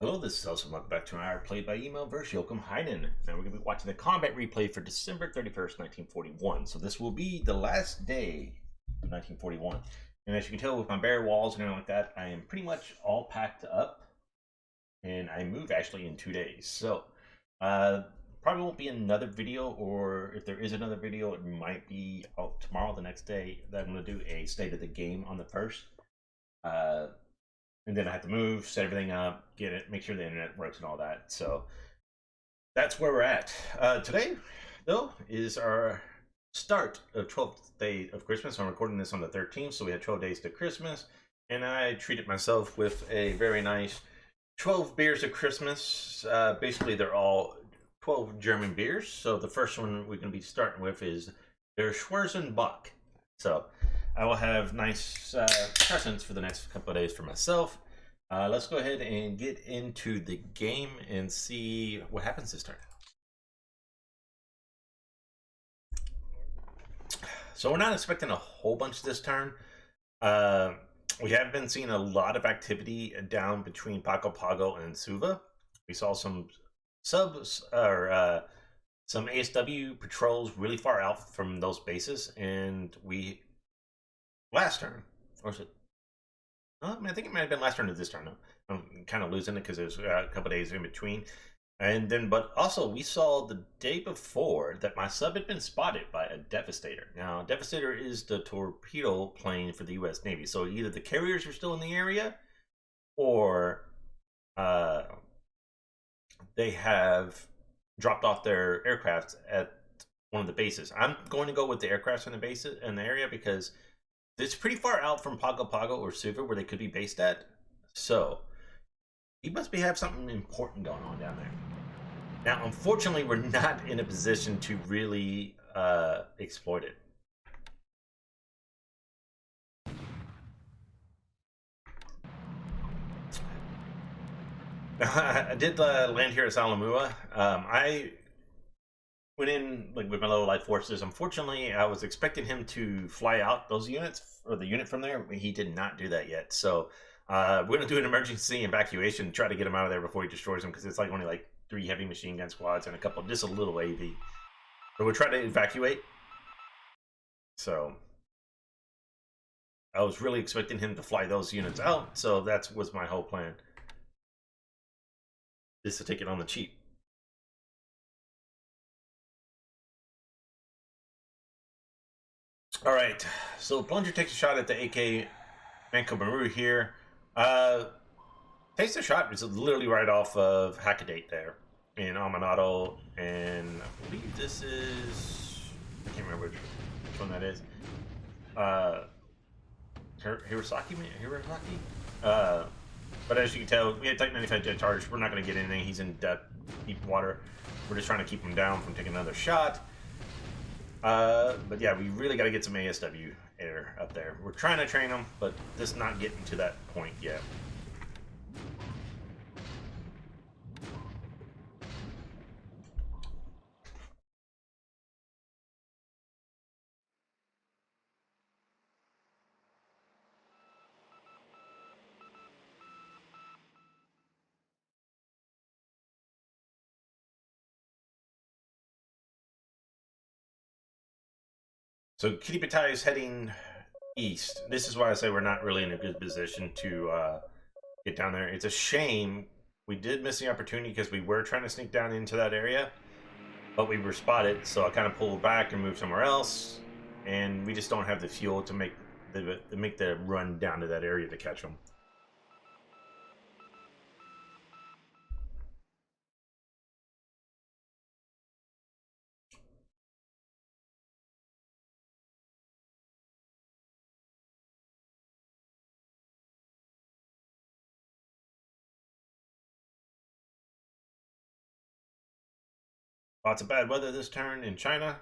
Hello, this is Hellsenstrat. Welcome back to our PBEM Vs Jochen Combat. Now we're going to be watching the combat replay for December 31st, 1941. So this will be the last day of 1941. And as you can tell with my bare walls and everything like that, I am pretty much all packed up. And I move actually in 2 days. So probably won't be another video, or if there is another video, it might be out tomorrow, the next day, that I'm going to do a state of the game on the 1st. And then I have to move, set everything up, get it, make sure the internet works and all that. So that's where we're at. Today, though, is our start of 12th day of Christmas. I'm recording this on the 13th, so we had 12 days to Christmas. And I treated myself with a very nice 12 beers of Christmas. Basically, they're all 12 German beers. So the first one we're going to be starting with is their Schwarzenbach. So I will have nice presents for the next couple of days for myself. Let's go ahead and get into the game and see what happens this turn. So we're not expecting a whole bunch this turn. We have been seeing a lot of activity down between Pago Pago and Suva. We saw some subs or some ASW patrols really far out from those bases, and we last turn, or was it? I think it might have been last turn to this turn. I'm kind of losing it because there's a couple days in between. And then, but also we saw the day before that my sub had been spotted by a Devastator. Now, Devastator is the torpedo plane for the U.S. Navy. So either the carriers are still in the area, or they have dropped off their aircrafts at one of the bases. I'm going to go with the aircrafts in the base in the area because it's pretty far out from Pago Pago or Suva where they could be based at. So he must have something important going on down there. Now, unfortunately, we're not in a position to really exploit it. I did land here at Salamua. I went in like with my little light forces. Unfortunately, I was expecting him to fly out those units, or the unit from there, but he did not do that yet. So we're going to do an emergency evacuation, try to get him out of there before he destroys them, because it's like only like 3 heavy machine gun squads and a couple, just a little AV. But we're trying to evacuate. So I was really expecting him to fly those units out, so that was my whole plan, is to take it on the cheap. All right, so Plunger takes a shot at the AK Mankomaru here. Takes a shot. It's literally right off of Hackaday there in Amanado, and I believe this is, I can't remember which one that is. Hirosaki? But as you can tell, we have Type 95 jet charge. We're not going to get anything. He's in deep water. We're just trying to keep him down from taking another shot. But yeah, we really got to get some ASW air up there. We're trying to train them, but just not getting to that point yet. So Kiribati is heading east. This is why I say we're not really in a good position to get down there. It's a shame. We did miss the opportunity because we were trying to sneak down into that area, but we were spotted, so I kind of pulled back and moved somewhere else, and we just don't have the fuel to make the run down to that area to catch them. Lots of bad weather this turn in China.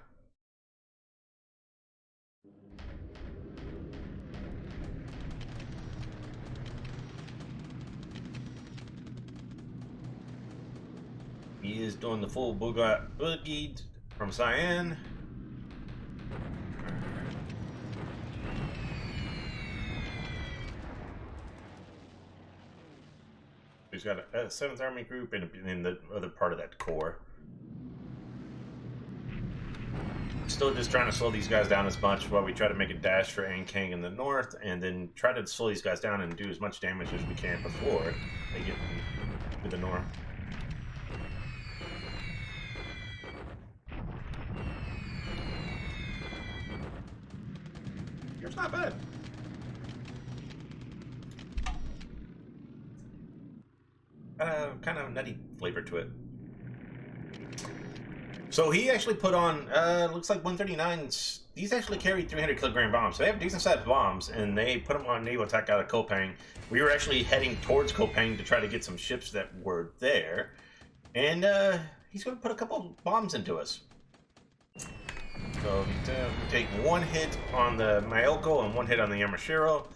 He is doing the full boogie from Cyan. He's got a 7th Army group in the other part of that core. Still just trying to slow these guys down as much while we try to make a dash for Ankang in the north, and then try to slow these guys down and do as much damage as we can before they get to the north. It's not bad. Kind of nutty flavor to it. So he actually put on, looks like 139s. These actually carry 300 kilogram bombs. So they have decent sized bombs, and they put them on naval attack out of Kopang. We were actually heading towards Kopang to try to get some ships that were there. And he's going to put a couple bombs into us. So we take one hit on the Mayoko and one hit on the Yamashiro.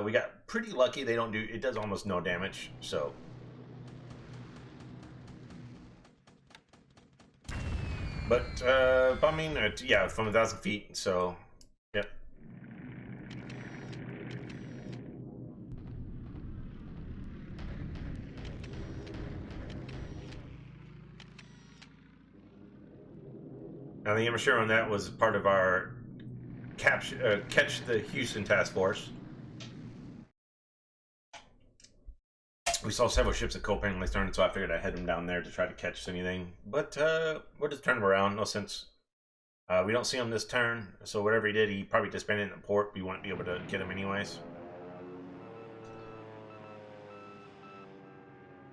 We got pretty lucky. It does almost no damage, so. But bombing, yeah, from 1,000 feet, so, yep. Now the Yamashiro on that was part of our catch the Houston task force. We saw several ships at Kopang last turn, so I figured I'd head them down there to try to catch anything. But we'll just turn them around. No sense. We don't see him this turn, so whatever he did, he probably disbanded in the port. We wouldn't be able to get him anyways.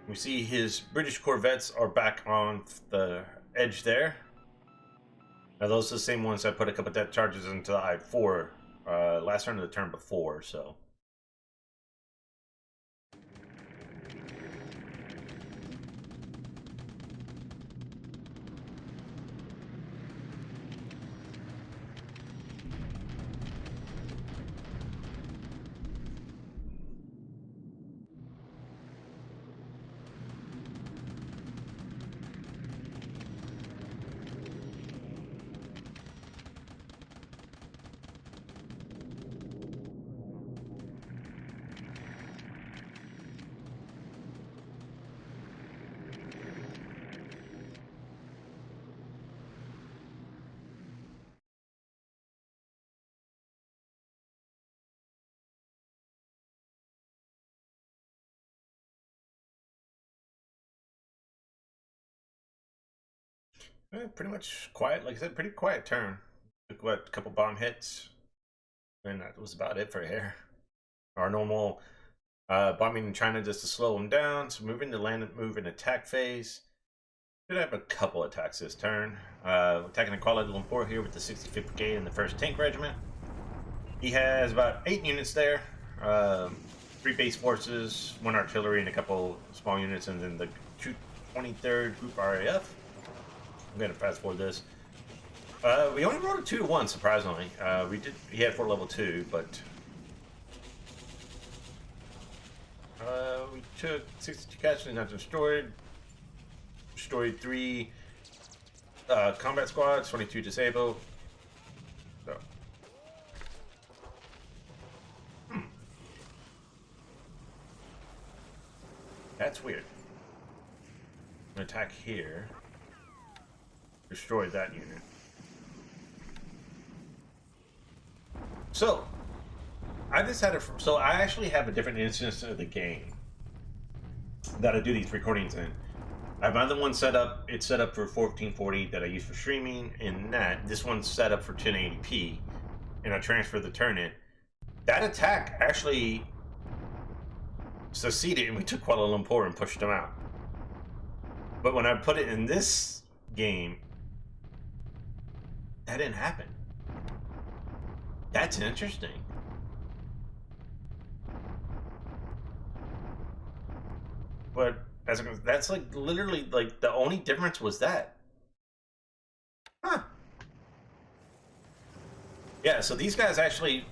We see his British corvettes are back on the edge there. Now those are the same ones I put a couple of depth charges into the I-4 last turn of the turn before, so. Pretty much quiet, like I said, pretty quiet turn. Took what, a couple bomb hits, and that was about it for here. Our normal bombing in China just to slow them down. So moving to land and move in attack phase. Should have a couple attacks this turn. Attacking the Kuala Lumpur here with the 65th Brigade and the 1st Tank Regiment. He has about 8 units there. 3 base forces, 1 artillery, and a couple small units, and then the 23rd Group RAF. I'm gonna fast forward this. We only rolled a 2 to 1, surprisingly. He had 4 level 2, but we took 62 casualties, not destroyed. Destroyed 3 combat squads, 22 disabled. So. That's weird. I'm gonna attack here. Destroyed that unit. So, I actually have a different instance of the game that I do these recordings in. I have another one set up. It's set up for 1440 that I use for streaming, and this one's set up for 1080p, and I transfer the turn in. That attack actually succeeded, and we took Kuala Lumpur and pushed them out. But when I put it in this game, that didn't happen. That's interesting. But that's like literally like the only difference was that. Huh. Yeah, so these guys actually,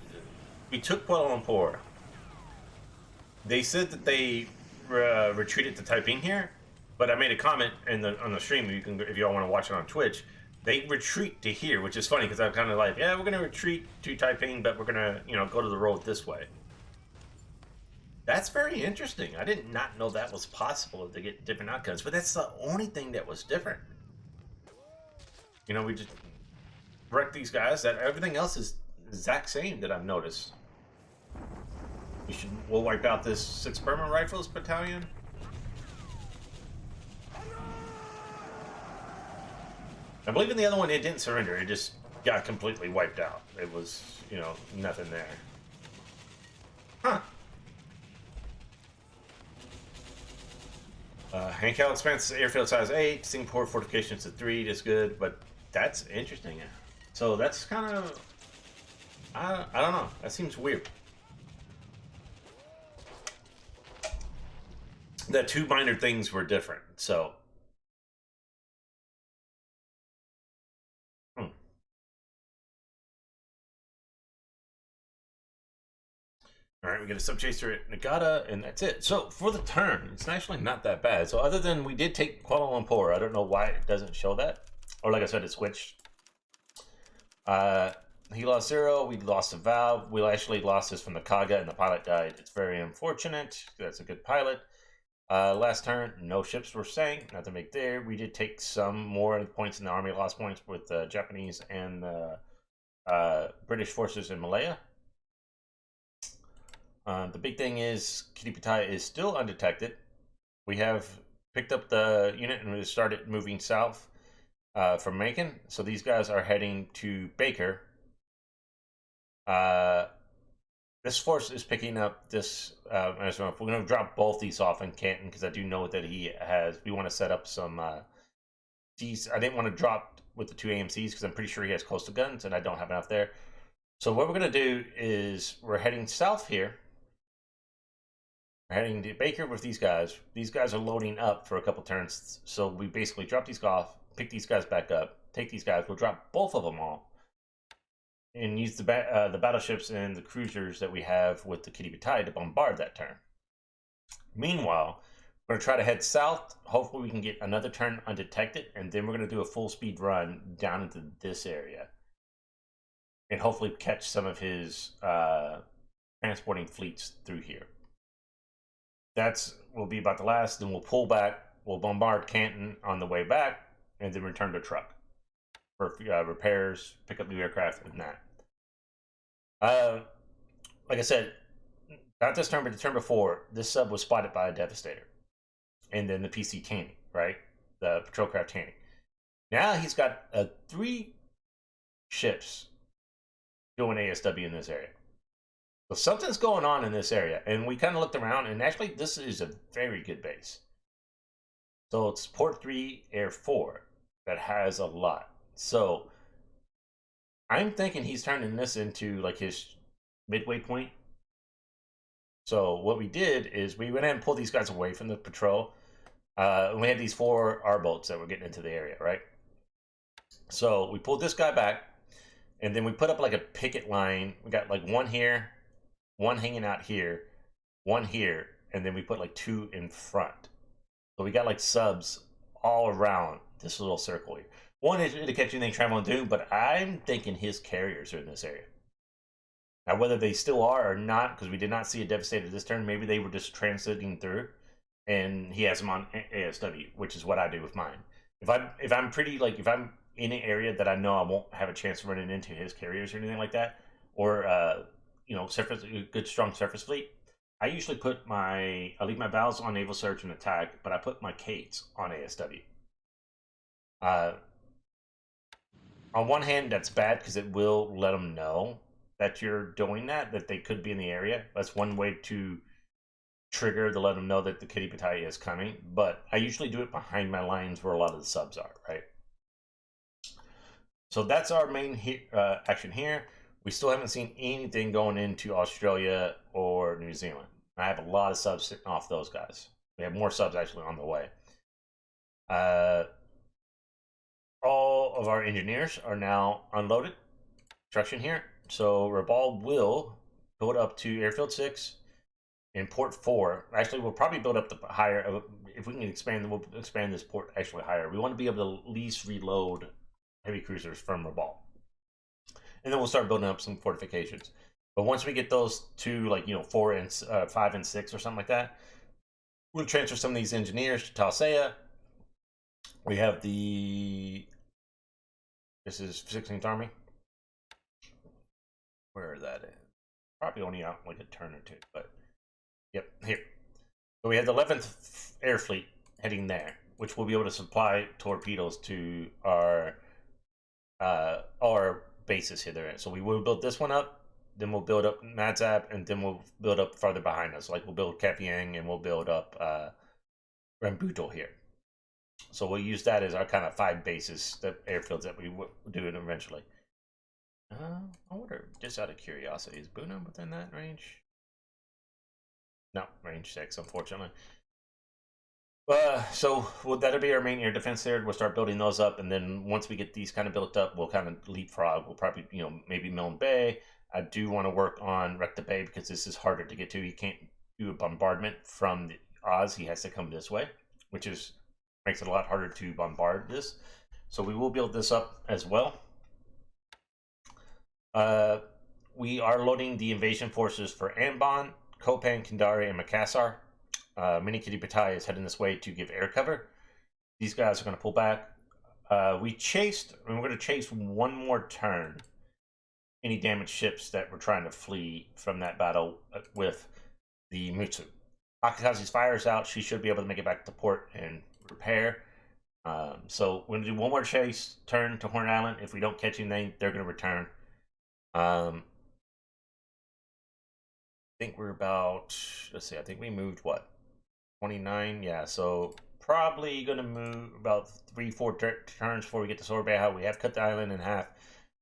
we took Kuala Lumpur. They said that they retreated to Taiping here, but I made a comment on the stream. You can, if y'all want to watch it on Twitch. They retreat to here, which is funny because I'm kind of like, yeah, we're gonna retreat to Taiping, but we're gonna, go to the road this way. That's very interesting. I did not know that was possible to get different outcomes, but that's the only thing that was different. You know, we just wrecked these guys. That everything else is exact same that I've noticed. We'll wipe out this 6 Burman Rifles battalion. I believe in the other one it didn't surrender. It just got completely wiped out. It was, you know, nothing there. Huh. Hankel expands airfield size 8, Singapore fortifications to 3. That's good, but that's interesting. So that's kind of, I don't know. That seems weird. The 2 minor things were different. So, all right, we get a subchaser at Nagata, and that's it. So for the turn, it's actually not that bad. So other than we did take Kuala Lumpur, I don't know why it doesn't show that. Or like I said, it switched. He lost 0. We lost a valve. We actually lost this from the Kaga, and the pilot died. It's very unfortunate. That's a good pilot. Last turn, no ships were sank. Nothing big there. We did take some more points in the army. Lost points with the Japanese and the British forces in Malaya. The big thing is Kitty Pattaya is still undetected. We have picked up the unit and we started moving south from Macon. So these guys are heading to Baker. This force is picking up this. I don't know if we're going to drop both these off in Canton because I do know that he has. We want to set up some. I didn't want to drop with the 2 AMCs because I'm pretty sure he has coastal guns and I don't have enough there. So what we're going to do is we're heading south here. We're heading to Baker with these guys. These guys are loading up for a couple turns. So we basically drop these off, pick these guys back up, take these guys. We'll drop both of them off. And use the battleships and the cruisers that we have with the Kitty Pattaya to bombard that turn. Meanwhile, we're going to try to head south. Hopefully we can get another turn undetected, and then we're going to do a full speed run down into this area. And hopefully catch some of his transporting fleets through here. That's will be about the last. Then we'll pull back. We'll bombard Canton on the way back, and then return to truck for repairs, pick up new aircraft, and that. Like I said, not this turn, but the turn before, this sub was spotted by a Devastator. And then the PC Taney, right? The patrol craft Taney. Now he's got 3 ships doing ASW in this area. So something's going on in this area. And we kind of looked around, and actually this is a very good base. So it's Port 3, Air 4 that has a lot. So I'm thinking he's turning this into like his midway point. So what we did is we went ahead and pulled these guys away from the patrol. We had these 4 R boats that were getting into the area, right? So we pulled this guy back, and then we put up like a picket line. We got like 1 here, 1 hanging out here, 1 here, and then we put like 2 in front. So we got like subs all around this little circle here. 1 is to catch anything traveling through, but I'm thinking his carriers are in this area. Now, whether they still are or not, because we did not see a Devastator this turn, maybe they were just transiting through, and he has them on ASW, which is what I do with mine. If I'm in an area that I know I won't have a chance of running into his carriers or anything like that, or surface good strong surface fleet, I usually I leave my valves on naval search and attack, but I put my Kates on ASW. On one hand, that's bad because it will let them know that you're doing that they could be in the area. That's one way to trigger to let them know that the Kitty Pattaya is coming. But I usually do it behind my lines where a lot of the subs are, right? So that's our main action here. We still haven't seen anything going into Australia or New Zealand. I have a lot of subs sitting off those guys. We have more subs actually on the way. All of our engineers are now unloaded. Construction here. So Rabal will build up to Airfield 6 and Port 4. Actually, we'll probably build up the higher. If we can expand, we'll expand this port actually higher. We want to be able to at least reload heavy cruisers from Rabal. And then we'll start building up some fortifications. But once we get those to, like, 4 and 5 and 6 or something like that, we'll transfer some of these engineers to Talsea. We have this is 16th Army. Where is that in? Probably only out like a turn or two, but yep, here. So we have the 11th Air Fleet heading there, which will be able to supply torpedoes to our bases here. There, so we will build this one up, then we'll build up Madzab, and then we'll build up farther behind us. Like we'll build Kapiang, and we'll build up Rambuto here. So we'll use that as our kind of 5 bases, the airfields that we will do it eventually. I wonder, just out of curiosity, is Bunam within that range? No, range 6, unfortunately. So that'll be our main air defense there. We'll start building those up, and then once we get these kind of built up, we'll kind of leapfrog. We'll probably, maybe Milne Bay. I do want to work on Recta Bay because this is harder to get to. He can't do a bombardment from the Oz. He has to come this way, which makes it a lot harder to bombard this. So we will build this up as well. We are loading the invasion forces for Ambon, Kopan, Kandari, and Makassar. Mini Kitty Battalion is heading this way to give air cover. These guys are going to pull back. We're going to chase one more turn any damaged ships that were trying to flee from that battle with the Mutsu. Akakazi's fire is out. She should be able to make it back to port and repair. So we're going to do one more chase turn to Horn Island. If we don't catch anything, they're going to return. I think we're about, let's see, I think we moved what, 29? Yeah, so probably going to move about 3-4 turns before we get to Sorbeha. We have cut the island in half.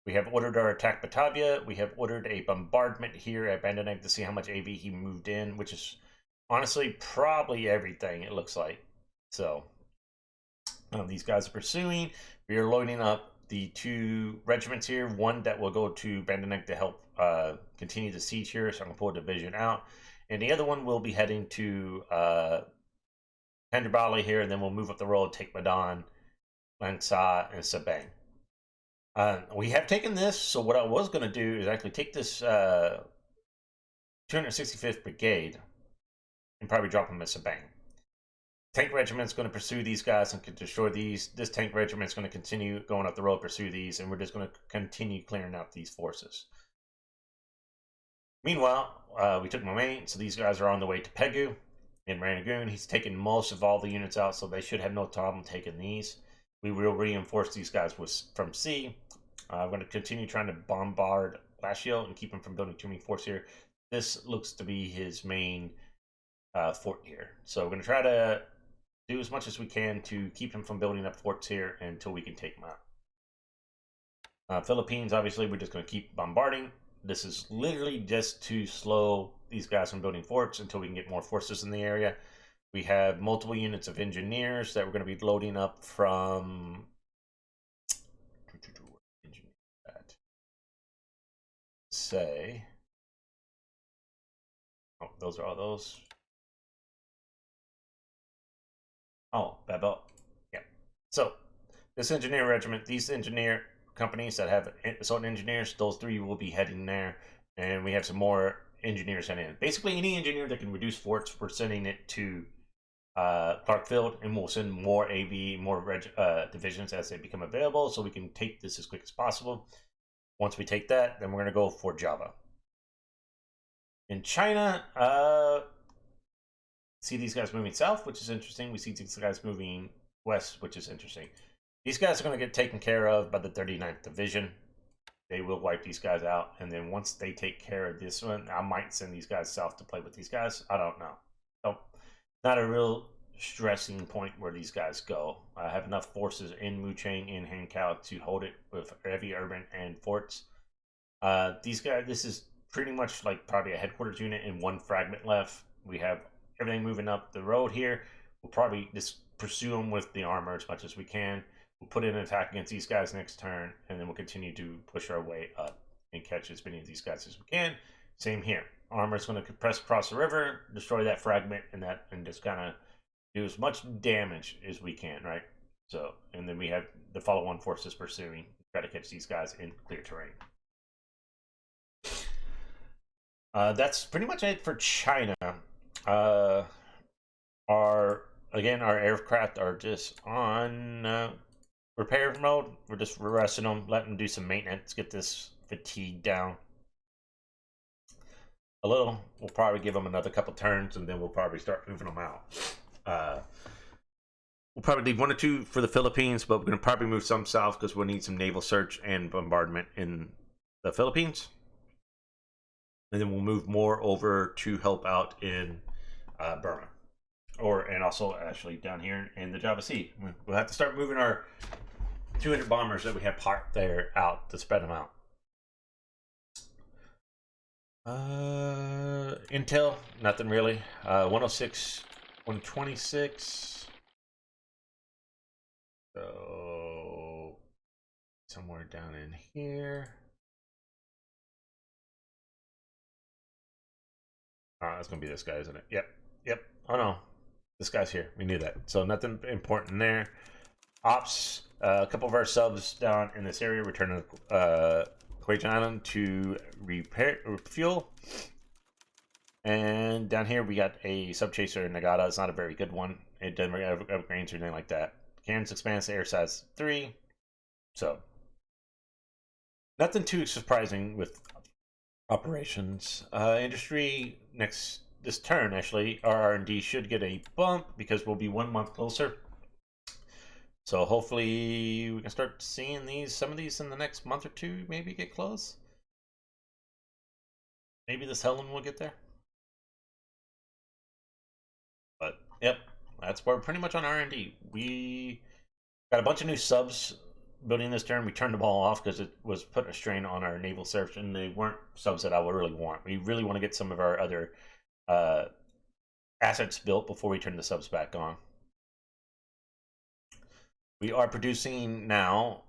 We have ordered our attack Batavia. We have ordered a bombardment here at Bandanek to see how much AV he moved in, which is honestly probably everything, it looks like. So these guys are pursuing. We are loading up the 2 regiments here. One that will go to Bandanek to help continue the siege here, so I'm going to pull a division out. And the other one will be heading to Penderbali here, and then we'll move up the road, take Madan, Langsa, and Sabang. We have taken this, so what I was going to do is actually take this 265th Brigade and probably drop them at Sabang. Tank regiment's going to pursue these guys and destroy these. This tank regiment's going to continue going up the road, pursue these, and we're just going to continue clearing out these forces. Meanwhile, we took Momaine, so these guys are on the way to Pegu in Rangoon. He's taken most of all the units out, so they should have no problem taking these. We will reinforce these guys from sea. I'm going to continue trying to bombard Lashio and keep him from building too many forts here. This looks to be his main fort here. So we're going to try to do as much as we can to keep him from building up forts here until we can take him out. Philippines, obviously, we're just going to keep bombarding. This is literally just to slow these guys from building forts until we can get more forces in the area. We have multiple units of engineers that we're going to be loading up from... Say... Oh, those are all those. Oh, Babel. Yeah. So, this engineer regiment, these engineer companies that have certain engineers, those 3 will be heading there. And we have some more engineers heading in. Basically, any engineer that can reduce forts, we're sending it to Clarkfield, and we'll send more AV, more divisions as they become available, so we can take this as quick as possible. Once we take that, then we're going to go for Java. In China, see these guys moving south, which is interesting. We see these guys moving west, which is interesting. These guys are going to get taken care of by the 39th Division. They will wipe these guys out, and then once they take care of this one, I might send these guys south to play with these guys. I don't know. So, not a real stressing point where these guys go. I have enough forces in Muchang, in Hankow to hold it with heavy urban and forts. These guys, this is pretty much like probably a headquarters unit and 1 fragment left. We have everything moving up the road here. We'll probably just pursue them with the armor as much as we can. We'll put in an attack against these guys next turn, and then we'll continue to push our way up and catch as many of these guys as we can. Same here. Armor is going to press across the river, destroy that fragment, and just kind of do as much damage as we can, right? So, and then we have the follow-on forces pursuing, try to catch these guys in clear terrain. That's pretty much it for China. Uh, our aircraft are just on repair mode. We're just resting them, letting them do some maintenance, get this fatigue down a little. We'll probably give them another couple turns, and then we'll probably start moving them out. We'll probably leave 1 or 2 for the Philippines, but we're going to probably move some south because we'll need some naval search and bombardment in the Philippines. And then we'll move more over to help out in Burma, and also actually down here in the Java Sea. We'll have to start moving our 200 bombers that we have parked there out to spread them out. Intel, nothing really. 106, 126. So somewhere down in here. That's gonna be this guy, isn't it? Yep. Oh no, this guy's here. We knew that. So nothing important there. Ops, a couple of our subs down in this area returning to Kuwait Island to refuel. And down here we got a sub chaser in Nagata. It's not a very good one. It doesn't have upgrades or anything like that. Cairns expands to air size 3. So nothing too surprising with operations. Industry this turn actually, our R&D should get a bump because we'll be 1 month closer. So hopefully we can start seeing some of these in the next month or 2, maybe get close. Maybe this Helen will get there. But yep, that's where we're pretty much on R&D. We got a bunch of new subs building this turn. We turned them all off because it was putting a strain on our naval search, and they weren't subs that I would really want. We really want to get some of our other assets built before we turn the subs back on. We are producing now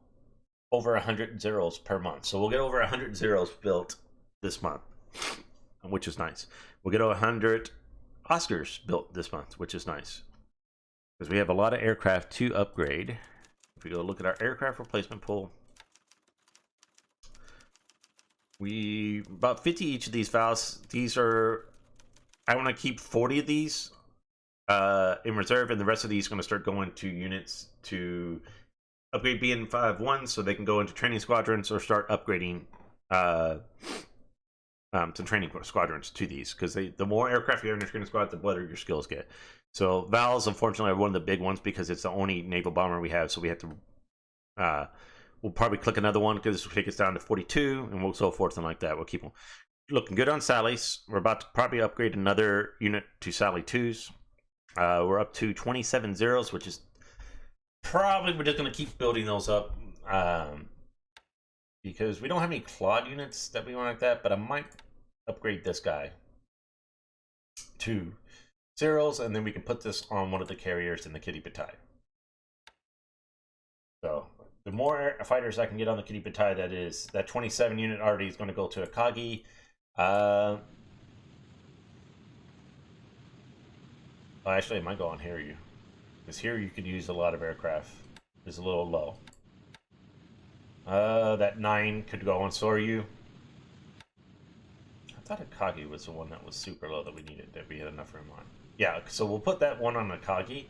over 100 zeros per month. So we'll get over 100 zeros built this month, which is nice. We'll get 100 Oscars built this month, which is nice. Because we have a lot of aircraft to upgrade. If we go look at our aircraft replacement pool, about 50 each of these valves. These are, I want to keep 40 of these in reserve, and the rest of these are going to start going to units to upgrade BN51 so they can go into training squadrons or start upgrading to training squadrons to these, because the more aircraft you have in your training squad, the better your skills get. So valves, unfortunately, are one of the big ones because it's the only naval bomber we have, so we have to we'll probably click another one because this will take us down to 42, and we'll so forth and like that. We'll keep them looking good on Sally's. We're about to probably upgrade another unit to Sally 2s. We're up to 27 zeros, which is probably, we're just going to keep building those up because we don't have any Claude units that we want like that, but I might upgrade this guy to zeros, and then we can put this on one of the carriers in the Kitty Batai. So the more fighters I can get on the Kitty Batai, that 27 unit already is going to go to Akagi. Actually, it might go on Hiryu, because here you could use a lot of aircraft. It's a little low. That 9 could go on Soryu. I thought Akagi was the one that was super low that we needed, that we had enough room on. Yeah, so we'll put that one on Akagi.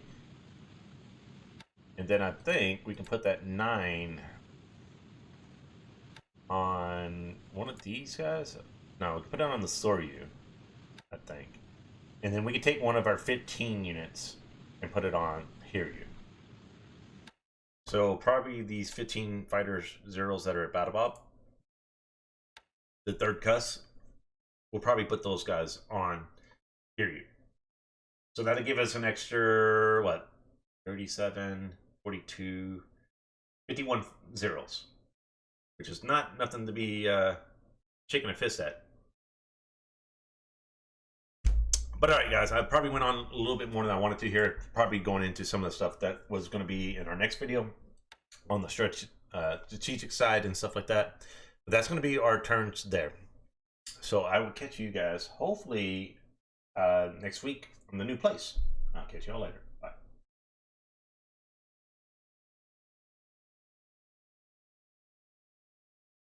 And then I think we can put that 9 on one of these guys. No, we can put it on the Soryu, I think. And then we can take one of our 15 units and put it on Hiryu. So probably these 15 fighters zeros that are at Battle Bob, the third cuss, we'll probably put those guys on Hiryu. So that'll give us an extra, what, 37, 42, 51 zeros, which is nothing to be shaking a fist at. But all right, guys, I probably went on a little bit more than I wanted to here. Probably going into some of the stuff that was going to be in our next video on the strategic side and stuff like that. But that's going to be our turns there. So I will catch you guys hopefully next week from the new place. I'll catch y'all later.